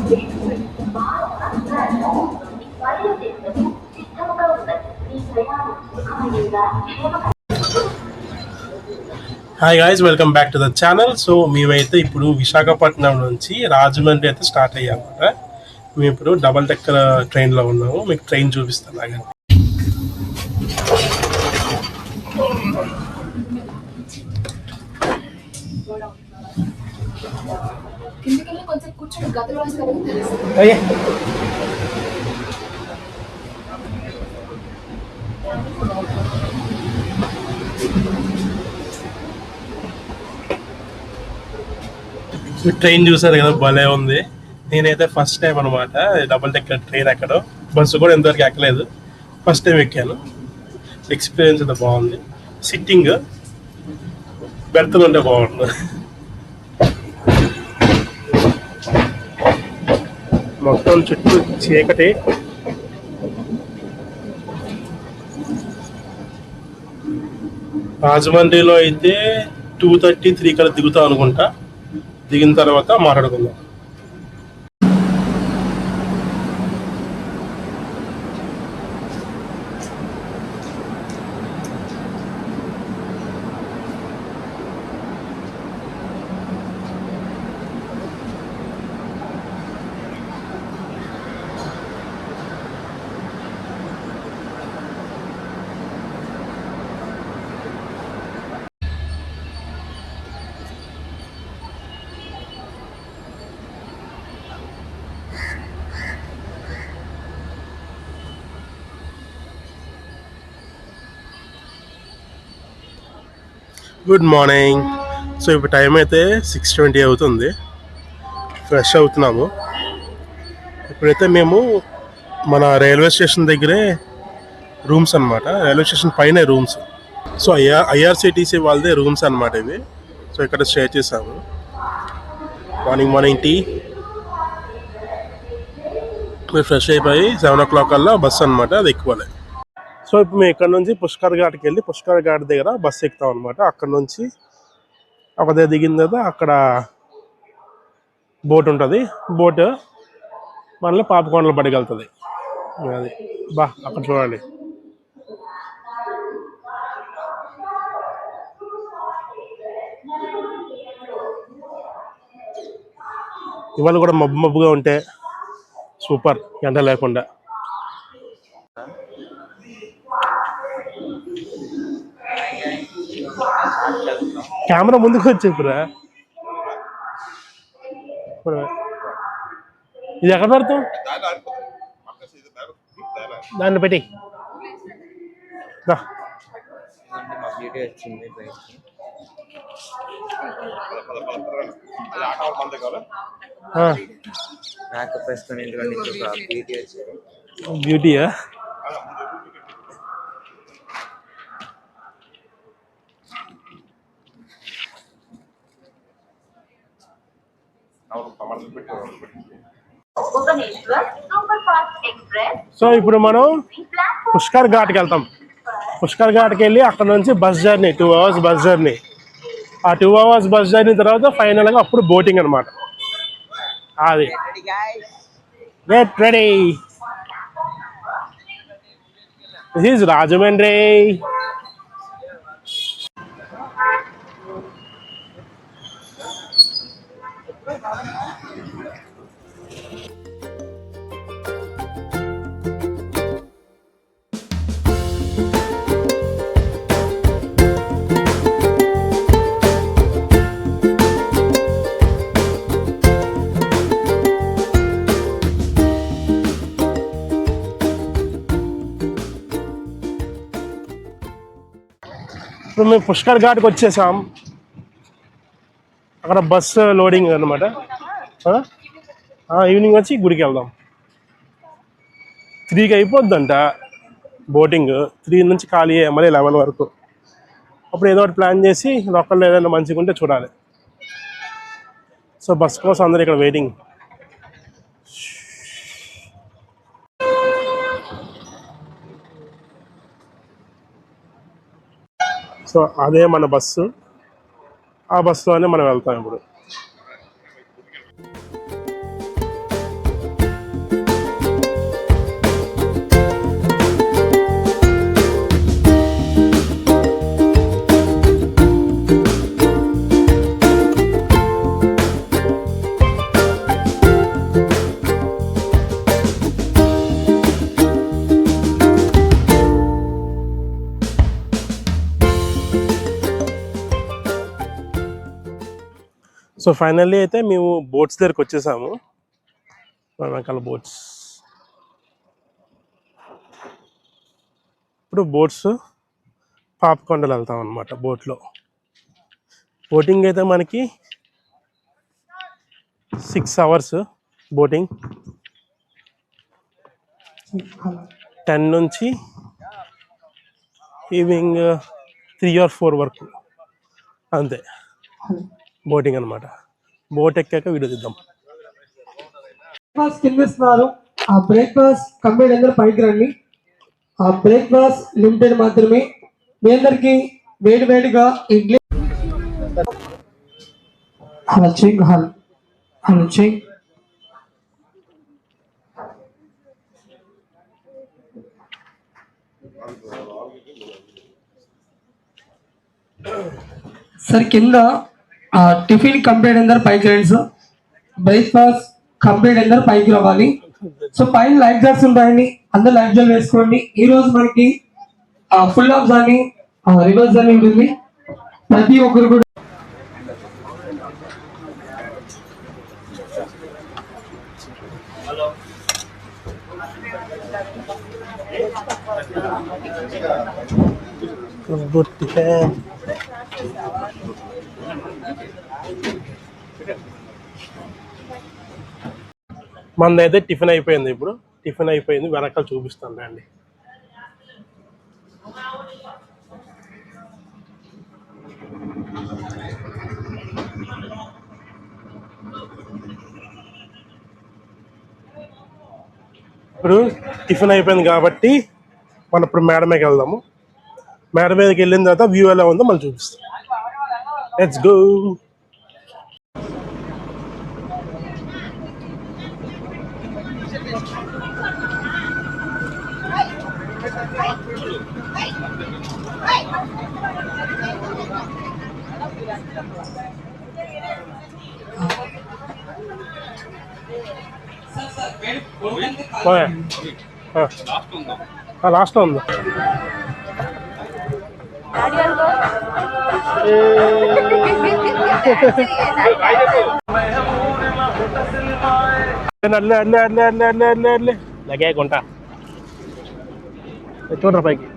Hi guys, welcome back to the channel. So మేమైతే ఇప్పుడు విశాఖపట్నం నుంచి రాజమండ్రి అయితే స్టార్ట్ అయ్యామన్నమాట. మేము ఇప్పుడు డబల్ డెక్కర్ ట్రైన్లో ఉన్నాము. మీకు ట్రైన్ చూపిస్తాను. ఆగండి. ట్రైన్ చూసారు కదా, భలే ఉంది. నేనైతే ఫస్ట్ టైం అనమాట డబల్ డెక్కర్ ట్రైన్ ఎక్కడం. బస్సు కూడా ఇంతవరకు ఎక్కలేదు, ఫస్ట్ టైం ఎక్కాను. ఎక్స్పీరియన్స్ అయితే బాగుంది. సిట్టింగ్ బెర్తలు ఉంటే బాగుంటుంది. మొత్తం చుట్టూ చీకటి. రాజమండ్రిలో అయితే 2:30, 3 కల్లా దిగుతాం అనుకుంటా. దిగిన తర్వాత మాట్లాడుకుందాం. Good morning. సో ఇప్పుడు టైం అయితే 6:20 అవుతుంది. ఫ్రెష్ అవుతున్నాము. ఇప్పుడైతే మేము మన రైల్వే స్టేషన్ దగ్గరే రూమ్స్ అనమాట. రైల్వే స్టేషన్ పైన రూమ్స్. సో ఐఆర్సిటీసీ వాళ్ళదే రూమ్స్ అనమాట ఇవి. సో ఇక్కడ స్టే చేసాము. మార్నింగ్ టీ మీరు ఫ్రెష్ అయిపోయి 7 o'clock కల్లా బస్సు అనమాట, అది ఎక్కువాలి. సో ఇప్పుడు మేము ఇక్కడ నుంచి పుష్కర్ ఘాట్కి వెళ్ళి పుష్కర్ ఘాట్ దగ్గర బస్సు ఎక్కుతాం అనమాట. అక్కడ నుంచి ఒక దగ్గర దిగిన తర్వాత అక్కడ బోట్ ఉంటుంది. బోట్ మనలో పాపకొండలు పడికెళ్తుంది. అది అక్కడ చూడండి. ఇవాళ కూడా మబ్బుగా ఉంటే సూపర్, ఎండ లేకుండా. కెమెరా ముందుకు వచ్చేప్పురా. ఇది ఎక్కడ పెడతాం? దాన్ని పెట్టి బ్యూటీయా? సో ఇప్పుడు మనం పుష్కర్ ఘాట్కి వెళ్తాం. పుష్కర్ ఘాట్కి వెళ్ళి అక్కడ నుంచి bus journey, 2 hours bus journey. ఆ 2 hours బస్ జర్నీ తర్వాత ఫైనల్గా అప్పుడు బోటింగ్ అనమాట. అది get ready. This is Rajahmundry. ఇప్పుడు మేము పుష్కర్ ఘాట్కి వచ్చేసాం. అక్కడ బస్సు లోడింగ్ అనమాట. ఈవినింగ్ వచ్చి గుడికి వెళ్దాం. 3కి అయిపోద్దంట బోటింగ్. 3 నుంచి ఖాళీ మళ్ళీ 11 వరకు. అప్పుడు ఏదో ఒకటి ప్లాన్ చేసి లోకల్లో ఏదైనా మంచిగా ఉంటే చూడాలి. సో బస్ కోసం అందరు ఇక్కడ వెయిటింగ్. సో అదే మన బస్సు. ఆ బస్సులోనే మనం వెళ్తాం ఇప్పుడు. సో ఫైనల్లీ అయితే మేము బోట్స్ దగ్గరికి వచ్చేసాము. వెనకాల బోట్స్. ఇప్పుడు బోట్స్ పాపకొండలు వెళ్తాం అనమాట. బోట్లో బోటింగ్ అయితే మనకి 6 hours బోటింగ్. 10 నుంచి ఈవినింగ్ 3 or 4 వరకు అంతే బోటింగ్ అనమాట. బోట్ ఎక్కాక వీడియో తీద్దాం. బ్రేక్ఫాస్ట్ కింద ఇస్తున్నారు. ఆ బ్రేక్ఫాస్ట్ కంప్లీట్ అందరూ పైకి రండి. ఆ బ్రేక్ఫాస్ట్ లిమిటెడ్ మాత్రమే. మీ అందరికి వేడి వేడిగా idli hello check hello check. Sir కింద టిఫిన్ కంప్లీట్ అందరు పైకి రండి సార్. బ్రేక్ఫాస్ట్ కంప్లీట్ అందరు పైకి రావాలి. సో పైన లైఫ్ జార్స్ ఉంటాయండి, అందరు లైఫ్ జార్ వేసుకోండి. ఈ రోజు మనకి full of journey reverse journey ఉంటుంది. ప్రతి ఒక్కరు కూడా మనదైతే టిఫిన్ అయిపోయింది. ఇప్పుడు టిఫిన్ అయిపోయింది, వెనకాల చూపిస్తాను రండి. ఇప్పుడు టిఫిన్ అయిపోయింది కాబట్టి మనం ఇప్పుడు మేడ మీదకి వెళ్దాము. మేడ మీదకి వెళ్ళిన తర్వాత వ్యూ ఎలా ఉందో మనం చూపిస్తాం. Let's go. లాస్ట్ ఉందా? లగే కొంటా చూడరా పైకి.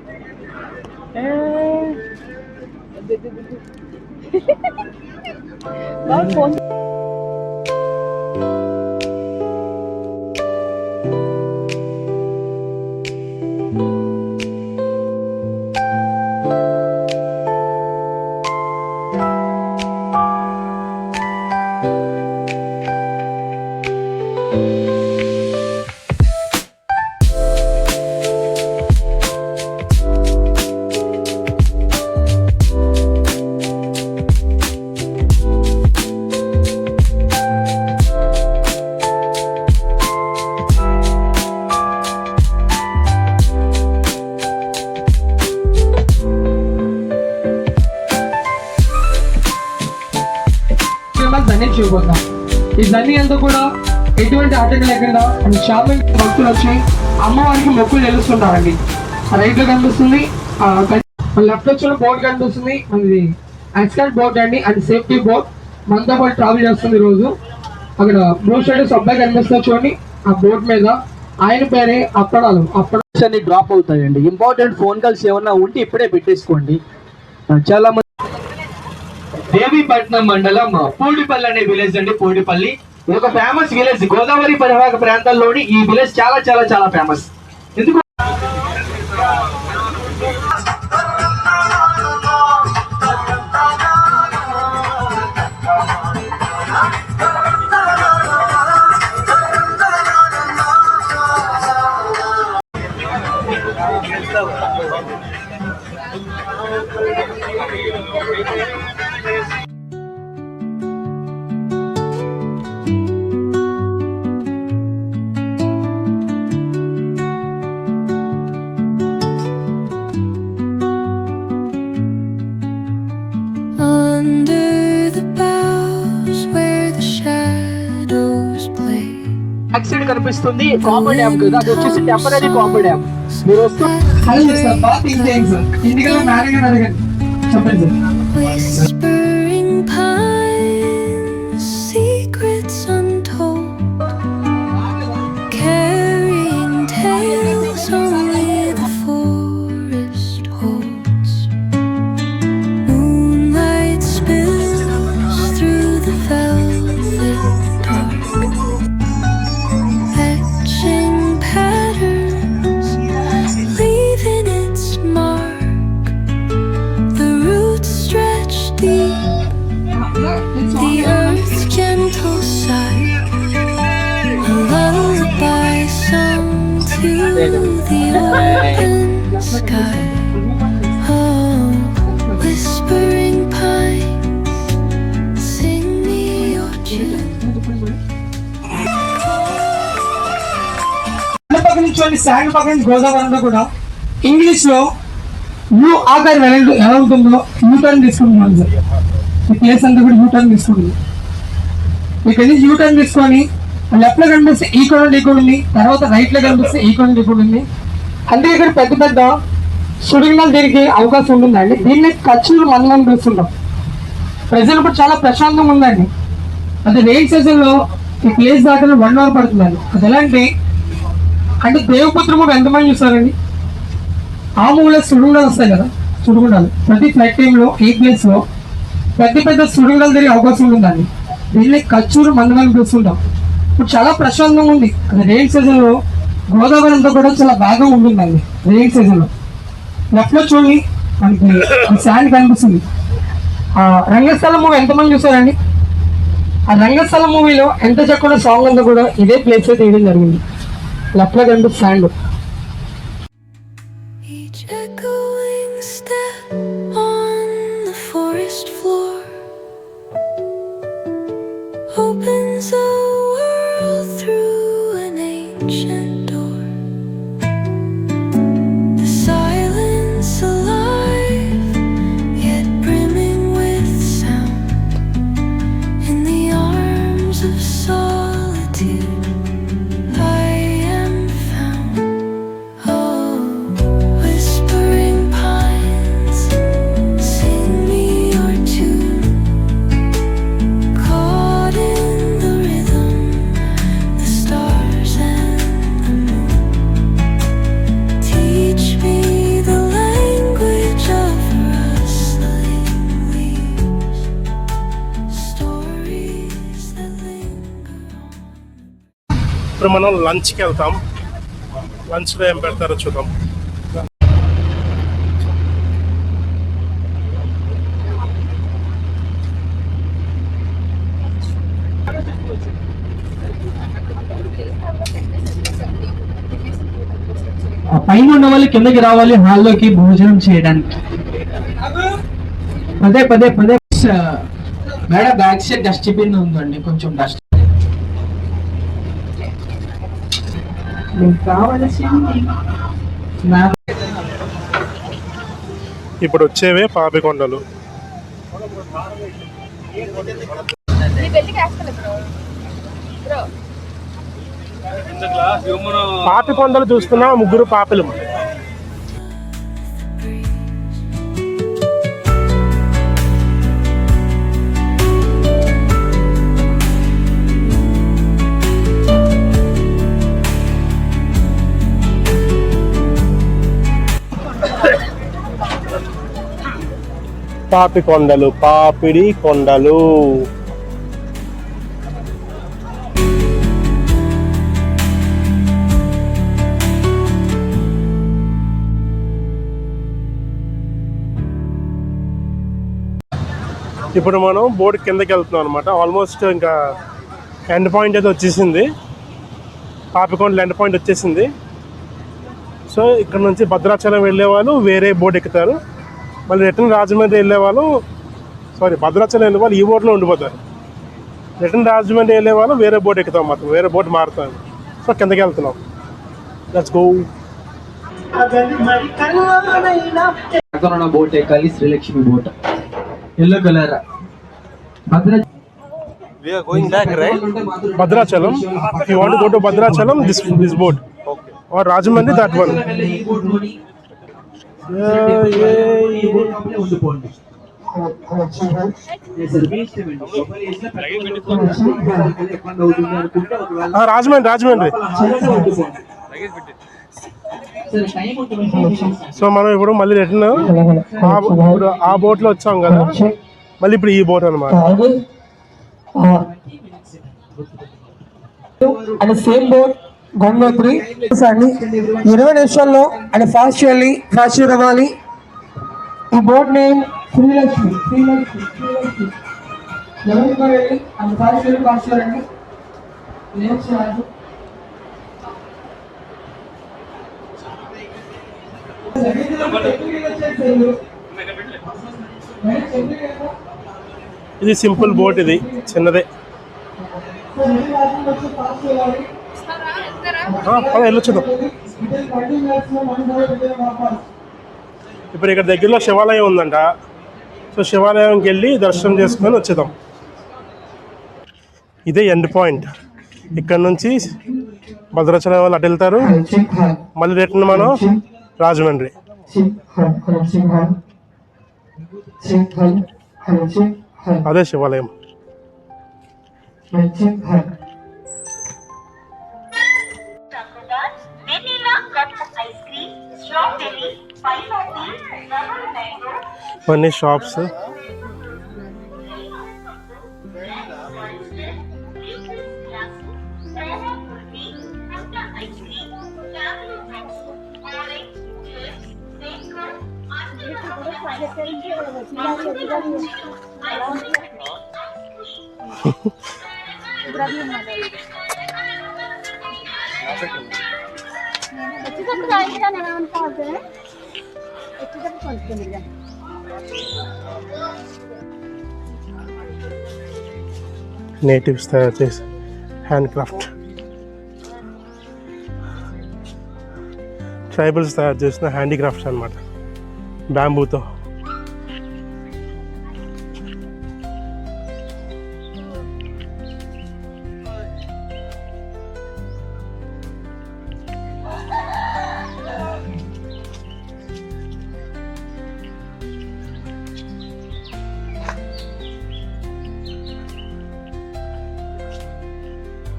జర్నీ చేయబోతాం. ఈ జర్నీ అంతా కూడా ఎటువంటి ఆటంకం లేకుండా షాపింగ్ భక్తులు వచ్చి అమ్మవారికి మొక్కులు చెల్లిస్తుంటారండి. రైట్ లో కనిపిస్తుంది, లెఫ్ట్ వచ్చిన బోట్ కనిపిస్తుంది. అది యాక్సిడెంట్ బోట్ అండి, అది సేఫ్టీ బోట్. మనతో పాటు ట్రావెల్ చేస్తుంది రోజు. అక్కడ బ్లూ షర్ట్స్ అబ్బాయి కనిపిస్తుంది చూడండి. ఆ బోట్ మీద ఆయన పేరే అప్పడాలు. అన్ని డ్రాప్ అవుతాయండి. ఇంపార్టెంట్ ఫోన్ కాల్స్ ఏమన్నా ఉంటే ఇప్పుడే పెట్టేసుకోండి. చాలా మంది దేవీపట్నం మండలం పూడిపల్లి అనే విలేజ్ అండి. పూడిపల్లి ఇది ఒక ఫేమస్ విలేజ్. గోదావరి పరివాహక ప్రాంతాల్లోని ఈ విలేజ్ చాలా చాలా చాలా ఫేమస్. ఎందుకు యాక్సిడెంట్ కనిపిస్తుంది. కాపర్ డ్యామ్ కదా, అది వచ్చేసి టెంపరీ కాపర్ డ్యామ్. మీరు వస్తూ చెప్పండి. Whispering pines secrets untold, carrying tales only the forest holds. Moonlight spills through the velvet dark, etching patterns, leaving its mark. The roots stretch deep, the earth's gentle sigh, a lullaby sung to the open sky. Oh, whispering pines, sing me your tune. పక్క నుంచి sand పక్క నుంచి గోదావరి అంతా కూడా English లో you ఆకారం ఎలా ఉంటుందో యూటర్న్ తీసుకుంటున్నాను సార్. ఈ ప్లేస్ అంతా కూడా యూటర్న్ తీసుకుంటుంది. ఇక్కడ నుంచి యూటర్న్ తీసుకొని లెఫ్ట్ లో కనిపిస్తే ఈక్వల్ ఉంది, తర్వాత రైట్ లో కనిపిస్తే ఈక్వల్ ఉంది. అంటే ఇక్కడ పెద్ద పెద్ద సుడిగుండాలు దీనికి అవకాశం ఉంటుందండి. దీన్ని కచ్చులు మందలం చూస్తుంటాం. ప్రజలు కూడా చాలా ప్రశాంతంగా ఉందండి. అది రెయిన్ సీజన్ లో ఈ ప్లేస్ దాకా 1 hour పడుతుందండి. అది ఎలాంటి అంటే దేవపుత్ర మూవీ ఎంతమంది చూస్తారండి? ఆ మూవీలో సుడిగుండాలు వస్తాయి కదా, సుడిగుండాలు ప్రతి ఫ్లైట్ టైంలో ఈ ప్లేస్ లో పెద్ద పెద్ద సుడిగుండాలు తిరిగే అవకాశం ఉంటుందండి. దీన్ని కచ్చూరు మందలం చూస్తుంటాం. ఇప్పుడు చాలా ప్రశాంతంగా ఉంది. అది రెయిన్ సీజన్ లో గోదావరి అంతా కూడా చాలా బాగా ఉంటుందండి. రెయిన్ సీజన్ లో లెఫ్ట్ లో చూడండి మనకి శాండ్ కనిపిస్తుంది. రంగస్థలం మూవీ ఎంతమంది చూసారండి? ఆ రంగస్థలం మూవీలో ఎంత చక్కగా సాంగ్ అంతా కూడా ఇదే ప్లేస్ లో తీయడం జరిగింది. లెఫ్ట్ లో కనిపిస్తుంది sand. Each echoing step on the forest floor opens a world through an ancient door. The silence alive, yet brimming with sound. In the arms of solitude, I am found. Oh, whispering pines, sing me your tune. Caught in the rhythm, the stars and the moon. Teach me the language of rustling leaves, stories that linger on. ఇప్పుడు మనం లంచ్కి వెళ్తాం. లంచ్లో ఏం పెడతారో చూద్దాం. పైన ఉన్న వాళ్ళు కిందకి రావాలి హాల్లోకి భోజనం చేయడానికి. పదే పదే పదే మేడం బ్యాక్ సైడ్ డస్ట్బిన్ ఉందండి, కొంచెం డస్ట్ కావాల్సింది. ఇప్పుడు వచ్చేవే పాపికొండలు. పాపికొండలు చూస్తున్నా, ముగ్గురు పాపలు. పాపికొండలు, పాపిడి కొండలు. ఇప్పుడు మనం బోర్డు కిందకి వెళ్తున్నాం అనమాట. ఆల్మోస్ట్ ఇంకా ఎండ్ పాయింట్ అయితే వచ్చేసింది. పాపికొండలు ఎండ్ పాయింట్ వచ్చేసింది. సో ఇక్కడ నుంచి భద్రాచలం వెళ్ళే వాళ్ళు వేరే బోర్డు ఎక్కుతారు. మళ్ళీ రిటర్న్ రాజమండ్రి వెళ్ళే వాళ్ళు, భద్రాచలం వెళ్ళే వాళ్ళు ఈ బోర్డులో ఉండిపోతారు. రిటర్న్ రాజమండ్రి వెళ్ళే వాళ్ళు వేరే బోర్డు ఎక్కుతాం, మాత్రం వేరే బోర్డు మారుతాం. సో కిందకి వెళ్తున్నాం. Let's go. బోట్ ఎక్కాలి, Srilakshmi boat, yellow colour. We are going back, right? Bhadrachalam. If you want to go to Bhadrachalam, this boat. Okay. Or Rajahmundry, that one. Rajahmundry so మనం ఇప్పుడు మళ్ళీ రిటర్న్ ఇప్పుడు ఆ బోట్లో వచ్చాం కదా, మళ్ళీ ఇప్పుడు ఈ బోట్ అనమాట. అండ్ సేమ్ బోట్ గంగోత్రి అండి. 20 నిమిషాల్లో అండ్ ఫాస్ట్ అవ్వాలి. ఈ బోట్ నేమ్ శ్రీలక్ష్మి. ఎవరికి వెళ్ళి అండ్ ఫాస్ట్ అండి. ఇది సింపుల్ బోట్, ఇది చిన్నదే. వెళ్ళొచ్చుదాం. ఇప్పుడు ఇక్కడ దగ్గరలో శివాలయం ఉందంట, సో శివాలయంకి వెళ్ళి దర్శనం చేసుకొని వచ్చేద్దాం. ఇదే ఎండ్ పాయింట్. ఇక్కడ నుంచి భద్రాచలం వాళ్ళు అటు వెళ్తారు, మళ్ళీ రిటర్న్ మనం రాజమండ్రి. అదే శివాలయం. ఇవన్నీ షాప్స్. నేటివ్స్ తయారు చేసి హ్యాండ్ క్రాఫ్ట్, ట్రైబల్స్ తయారు చేసిన హ్యాండీక్రాఫ్ట్స్ అన్నమాట, బ్యాంబూతో.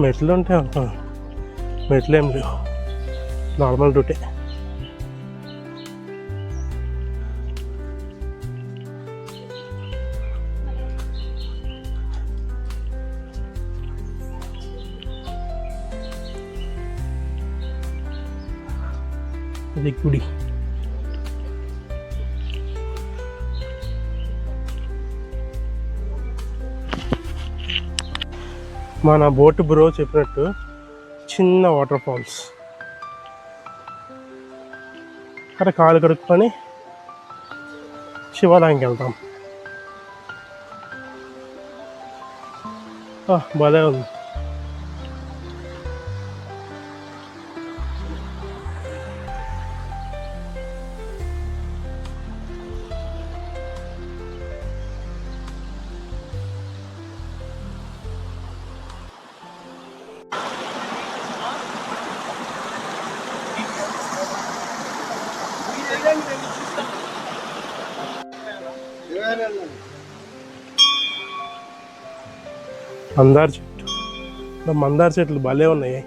మెట్లు ఉంటాయి అనుకో, మెట్లు ఏం లేవు, నార్మల్ రూటే. ఇది గుడి. మన బోట్ బ్రో చెప్పినట్టు చిన్న వాటర్ ఫాల్స్, అక్కడ కాలు కడుక్కొని శివాలయంకి వెళ్తాం. భలే ఉంది. మందార చెట్టు, మందార చెట్లు భలే ఉన్నాయి.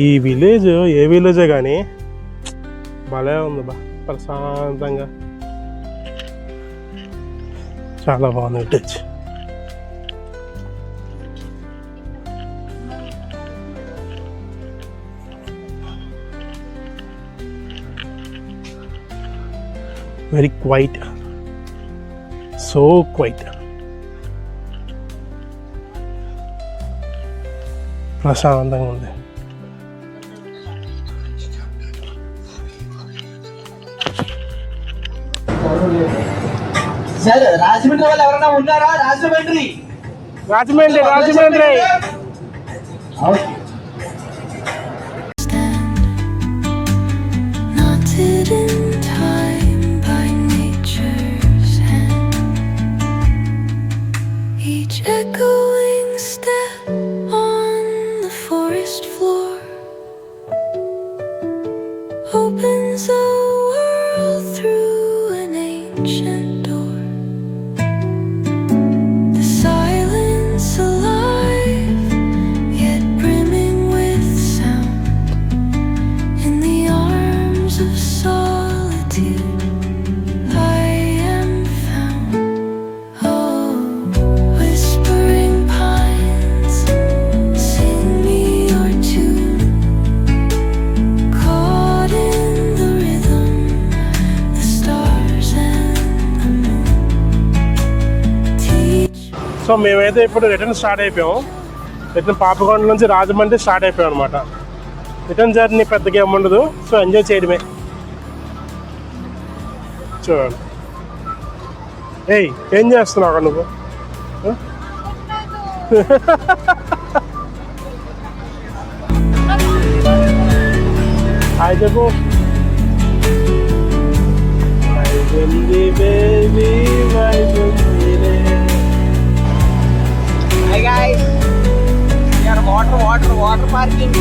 ఈ విలేజ్ ఏ విలేజే కానీ భలే ఉంది బా, ప్రశాంతంగా చాలా బాగుంది village. Very quiet, so quiet, ప్రశాంతంగా ఉంది. సార్ రాజమండ్రి వాళ్ళు ఎవరైనా ఉన్నారా? Rajahmundry okay. knotted in time by nature's hand. Each echoing step on the forest floor opens a world through an ancient door. The silence alive, yet brimming with sound. In the arms of solitude, I am found. Oh, whispering pines, sing me your tune. Caught in the rhythm, the stars and the moon teach. So మేమైతే ఇప్పుడు return start అయిపోయాము. Return పాపకొండ నుంచి Rajahmundry start అయిపోయాం అనమాట. Return journey పెద్దగా ఏమి ఉండదు, so enjoy చేయడమే. చూడండి. ఏయ్, ఏం చేస్తున్నావు అక్కడ నువ్వు? హాయ్ చెప్పు. Baby Hi guys, we are water parking.